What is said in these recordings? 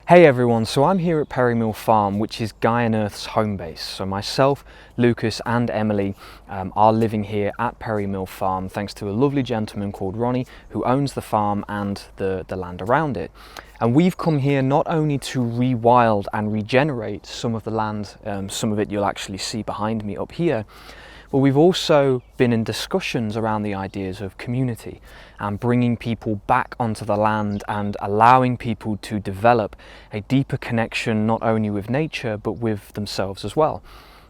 Hey everyone, so I'm here at Perry Mill Farm, which is Gaian Earth's home base. So myself, Lucas and Emily are living here at Perry Mill Farm thanks to a lovely gentleman called Ronnie who owns the farm and the land around it. And we've come here not only to rewild and regenerate some of the land, some of it you'll actually see behind me up here, but we've also been in discussions around the ideas of community and bringing people back onto the land and allowing people to develop a deeper connection not only with nature but with themselves as well.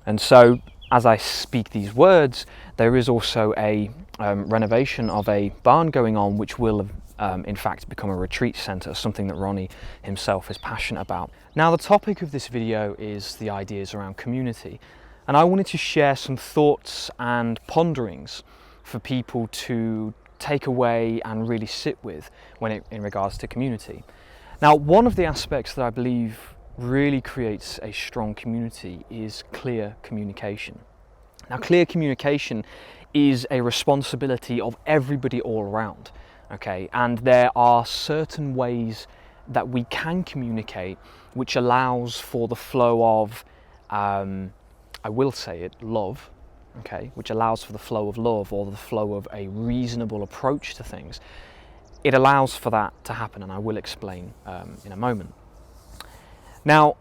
And so as I speak these words, there is also a renovation of a barn going on which will in fact become a retreat centre, something that Ronnie himself is passionate about. Now the topic of this video is the ideas around community. And I wanted to share some thoughts and ponderings for people to take away and really sit with in regards to community. Now, one of the aspects that I believe really creates a strong community is clear communication. Now, clear communication is a responsibility of everybody all around, okay? And there are certain ways that we can communicate which allows for the flow of I will say it, love, okay, which allows for the flow of love or the flow of a reasonable approach to things. It allows for that to happen, and I will explain in a moment. Now,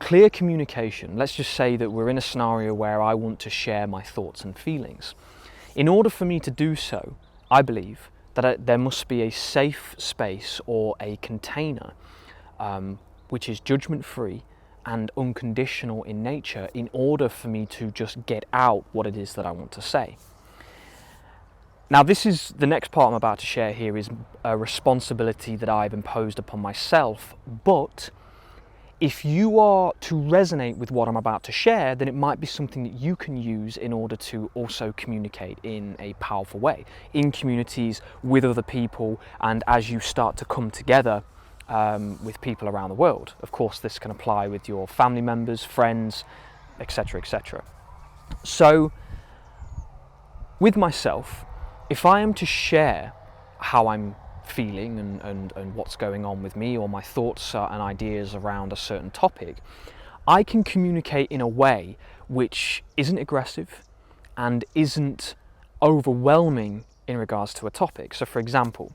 clear communication, let's just say that we're in a scenario where I want to share my thoughts and feelings. In order for me to do so, I believe that there must be a safe space or a container which is judgment-free and unconditional in nature in order for me to just get out what it is that I want to say. Now this is the next part I'm about to share here is a responsibility that I've imposed upon myself, but if you are to resonate with what I'm about to share, then it might be something that you can use in order to also communicate in a powerful way, in communities, with other people, and as you start to come together with people around the world. Of course, this can apply with your family members, friends, etc., etc. So, with myself, if I am to share how I'm feeling and what's going on with me, or my thoughts and ideas around a certain topic, I can communicate in a way which isn't aggressive and isn't overwhelming in regards to a topic. So, for example,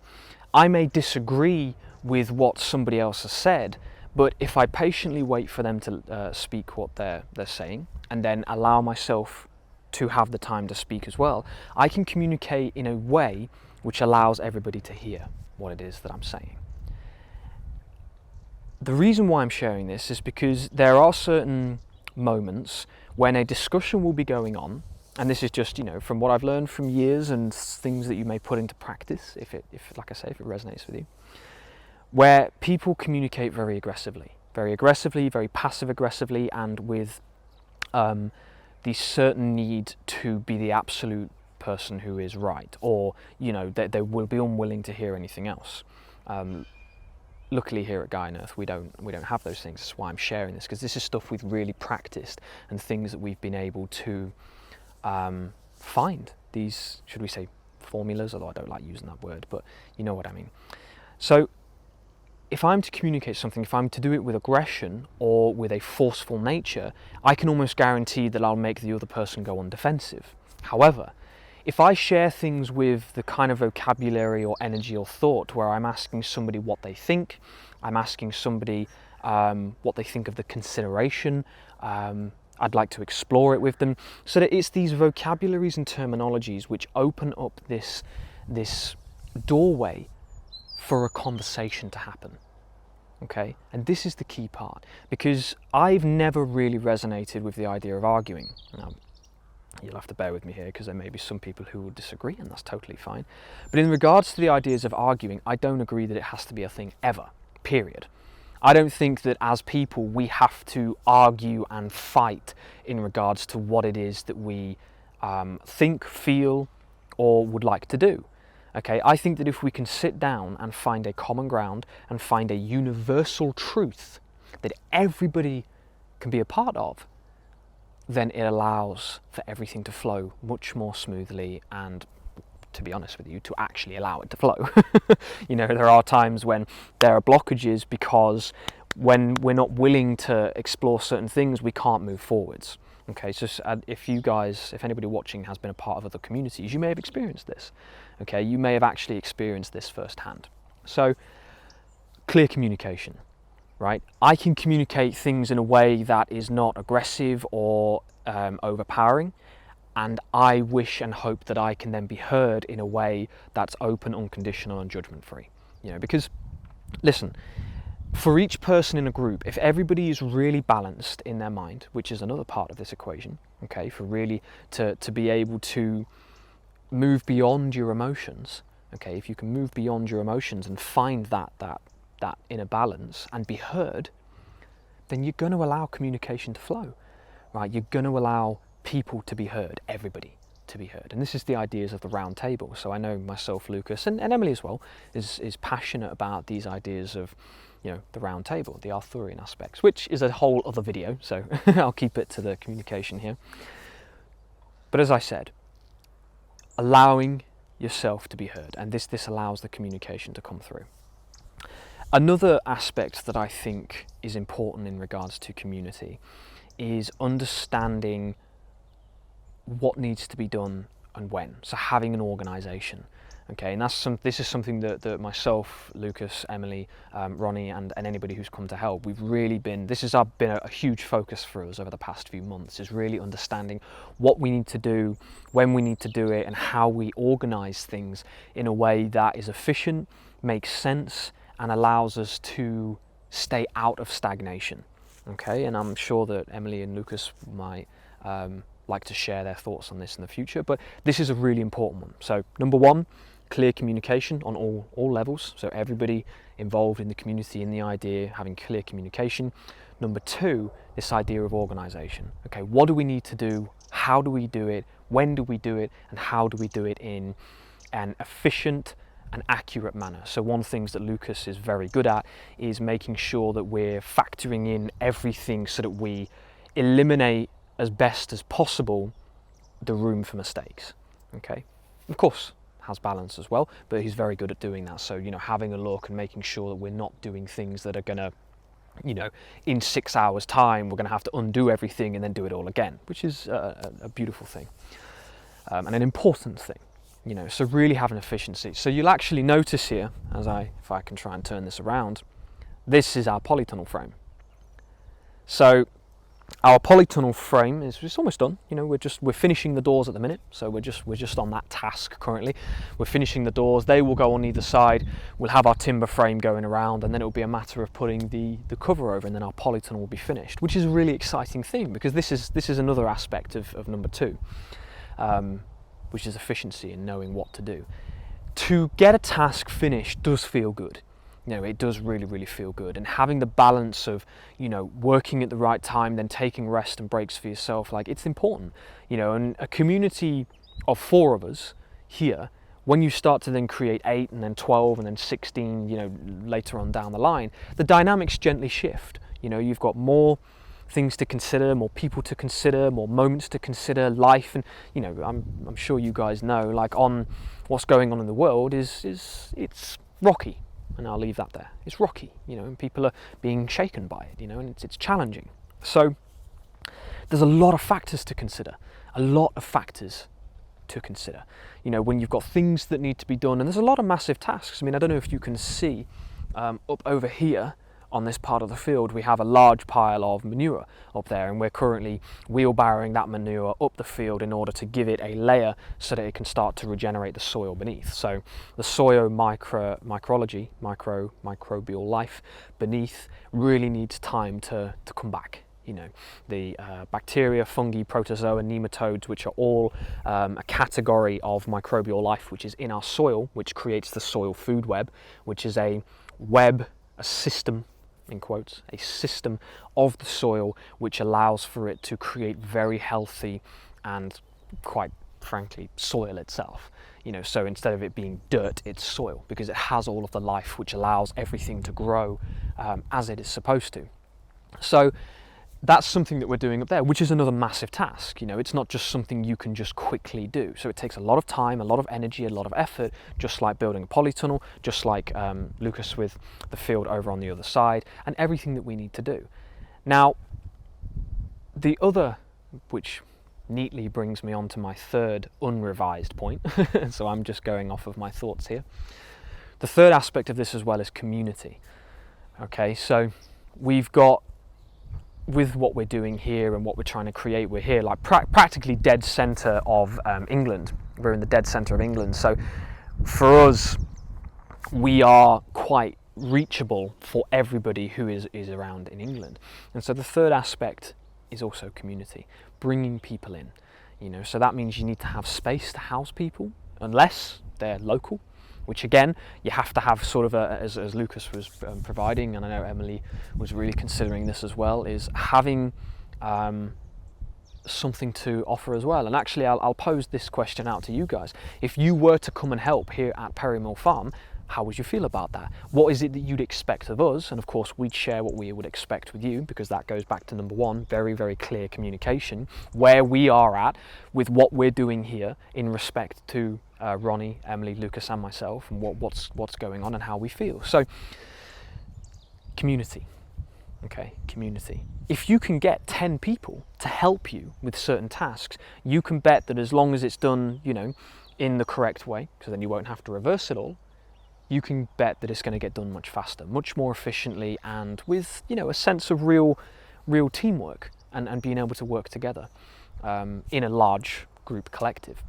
I may disagree with what somebody else has said, but if I patiently wait for them to speak what they're saying and then allow myself to have the time to speak as well, I can communicate in a way which allows everybody to hear what it is that I'm saying. The reason why I'm sharing this is because there are certain moments when a discussion will be going on, and this is just, from what I've learned from years and things that you may put into practice, if like I say, if it resonates with you, where people communicate very aggressively, very passive-aggressively, and with the certain need to be the absolute person who is right, or they will be unwilling to hear anything else. Luckily, here at Gaian Earth, we don't have those things. That's why I'm sharing this, because this is stuff we've really practiced and things that we've been able to find. These, should we say, formulas? Although I don't like using that word, but you know what I mean. So, if I'm to communicate something, if I'm to do it with aggression or with a forceful nature, I can almost guarantee that I'll make the other person go on defensive. However, if I share things with the kind of vocabulary or energy or thought where I'm asking somebody what they think, I'm asking somebody what they think of the consideration, I'd like to explore it with them, so that it's these vocabularies and terminologies which open up this doorway for a conversation to happen, okay? And this is the key part, because I've never really resonated with the idea of arguing. Now, you'll have to bear with me here, because there may be some people who will disagree, and that's totally fine. But in regards to the ideas of arguing, I don't agree that it has to be a thing ever, period. I don't think that as people we have to argue and fight in regards to what it is that we think, feel, or would like to do. Okay, I think that if we can sit down and find a common ground and find a universal truth that everybody can be a part of, then it allows for everything to flow much more smoothly and, to be honest with you, to actually allow it to flow. There are times when there are blockages because when we're not willing to explore certain things, we can't move forwards. Okay, so if anybody watching has been a part of other communities, you may have experienced this. Okay, you may have actually experienced this firsthand. So, clear communication, right? I can communicate things in a way that is not aggressive or overpowering, and I wish and hope that I can then be heard in a way that's open, unconditional, and judgment-free. Because, listen, for each person in a group, if everybody is really balanced in their mind, which is another part of this equation, okay, for really to be able to move beyond your emotions, okay, if you can move beyond your emotions and find that inner balance and be heard, then you're going to allow communication to flow, right? You're going to allow people to be heard, everybody to be heard. And this is the ideas of the round table. So I know myself, Lucas, and Emily as well, is passionate about these ideas of, the round table, the Arthurian aspects, which is a whole other video, so I'll keep it to the communication here. But as I said, allowing yourself to be heard, and this allows the communication to come through. Another aspect that I think is important in regards to community is understanding what needs to be done and when. So having an organisation. Okay, and this is something that myself, Lucas, Emily, Ronnie, and anybody who's come to help, we've really been, this has been a huge focus for us over the past few months, is really understanding what we need to do, when we need to do it, and how we organise things in a way that is efficient, makes sense, and allows us to stay out of stagnation. Okay, and I'm sure that Emily and Lucas might like to share their thoughts on this in the future, but this is a really important one. So number one, clear communication on all levels, so everybody involved in the community, in the idea, having clear communication. Number two, this idea of organisation. Okay, what do we need to do? How do we do it? When do we do it? And how do we do it in an efficient and accurate manner? So one of the things that Lucas is very good at is making sure that we're factoring in everything so that we eliminate as best as possible the room for mistakes. Okay, of course, has balance as well, but he's very good at doing that. So, having a look and making sure that we're not doing things that are gonna, in 6 hours time, we're gonna have to undo everything and then do it all again, which is a beautiful thing and an important thing, so really having efficiency. So you'll actually notice here, if I can try and turn this around, this is our polytunnel frame. So our polytunnel frame is just almost done. We're finishing the doors at the minute, so we're just on that task currently. We're finishing the doors. They will go on either side. We'll have our timber frame going around, and then it will be a matter of putting the cover over, and then our polytunnel will be finished, which is a really exciting thing, because this is another aspect of number two, which is efficiency and knowing what to do. To get a task finished does feel good. It does really, really feel good, and having the balance of, working at the right time, then taking rest and breaks for yourself, it's important, and a community of 4 of us here, when you start to then create 8 and then 12 and then 16, later on down the line, the dynamics gently shift. You've got more things to consider, more people to consider, more moments to consider, life, and I'm sure you guys know, on what's going on in the world it's rocky. And I'll leave that there. It's rocky, and people are being shaken by it, and it's challenging. So there's a lot of factors to consider, when you've got things that need to be done, and there's a lot of massive tasks. I don't know if you can see up over here on this part of the field, we have a large pile of manure up there, and we're currently wheelbarrowing that manure up the field in order to give it a layer so that it can start to regenerate the soil beneath. So the soil microbial life beneath really needs time to come back. The bacteria, fungi, protozoa, nematodes, which are all a category of microbial life which is in our soil, which creates the soil food web, which is a system, in quotes, a system of the soil which allows for it to create very healthy and, quite frankly, soil itself. So instead of it being dirt, it's soil, because it has all of the life which allows everything to grow as it is supposed to. So that's something that we're doing up there, which is another massive task. You know, it's not just something you can just quickly do. So it takes a lot of time, a lot of energy, a lot of effort, just like building a polytunnel, just like Lucas with the field over on the other side, and everything that we need to do. Now, the other, which neatly brings me on to my third unrevised point, so I'm just going off of my thoughts here. The third aspect of this as well is community. Okay, so we've got, with what we're doing here and what we're trying to create, we're here like practically dead center of England. We're in the dead center of England. So for us, we are quite reachable for everybody who is around in England. And so the third aspect is also community, bringing people in. You know, so that means you need to have space to house people, unless they're local, which again, you have to have sort of as Lucas was providing, and I know Emily was really considering this as well, is having something to offer as well. And actually, I'll pose this question out to you guys. If you were to come and help here at Perry Mill Farm, how would you feel about that? What is it that you'd expect of us? And of course, we'd share what we would expect with you, because that goes back to number one, very, very clear communication, where we are at with what we're doing here in respect to Ronnie, Emily, Lucas and myself, and what's going on and how we feel. So community, okay, community. If you can get 10 people to help you with certain tasks, you can bet that as long as it's done, you know, in the correct way, because then you won't have to reverse it all, you can bet that it's going to get done much faster, much more efficiently, and with, you know, a sense of real teamwork and being able to work together in a large group collective.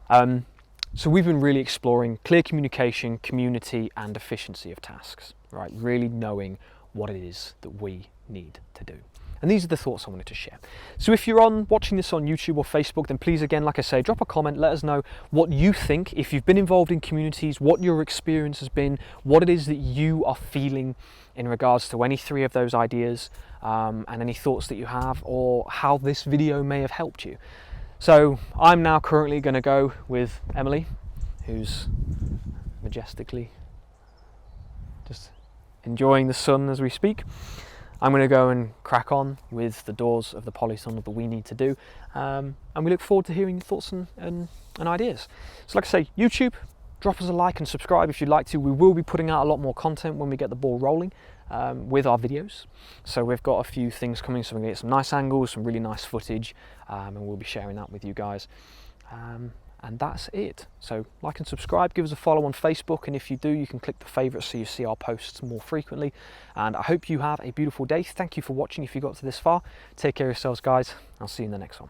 So we've been really exploring clear communication, community, and efficiency of tasks, right? Really knowing what it is that we need to do. And these are the thoughts I wanted to share. So if you're watching this on YouTube or Facebook, then please, again, like I say, drop a comment, let us know what you think, if you've been involved in communities, what your experience has been, what it is that you are feeling in regards to any three of those ideas, and any thoughts that you have, or how this video may have helped you. So I'm now currently going to go with Emily, who's majestically just enjoying the sun as we speak. I'm going to go and crack on with the doors of the polytunnel that we need to do, and we look forward to hearing your thoughts and ideas. So like I say, YouTube, drop us a like and subscribe if you'd like to. We will be putting out a lot more content when we get the ball rolling with our videos. So we've got a few things coming, so we're going to get some nice angles, some really nice footage, and we'll be sharing that with you guys. And that's it. So like and subscribe, give us a follow on Facebook, and if you do, you can click the favourites so you see our posts more frequently. And I hope you have a beautiful day. Thank you for watching if you got to this far. Take care of yourselves, guys. I'll see you in the next one.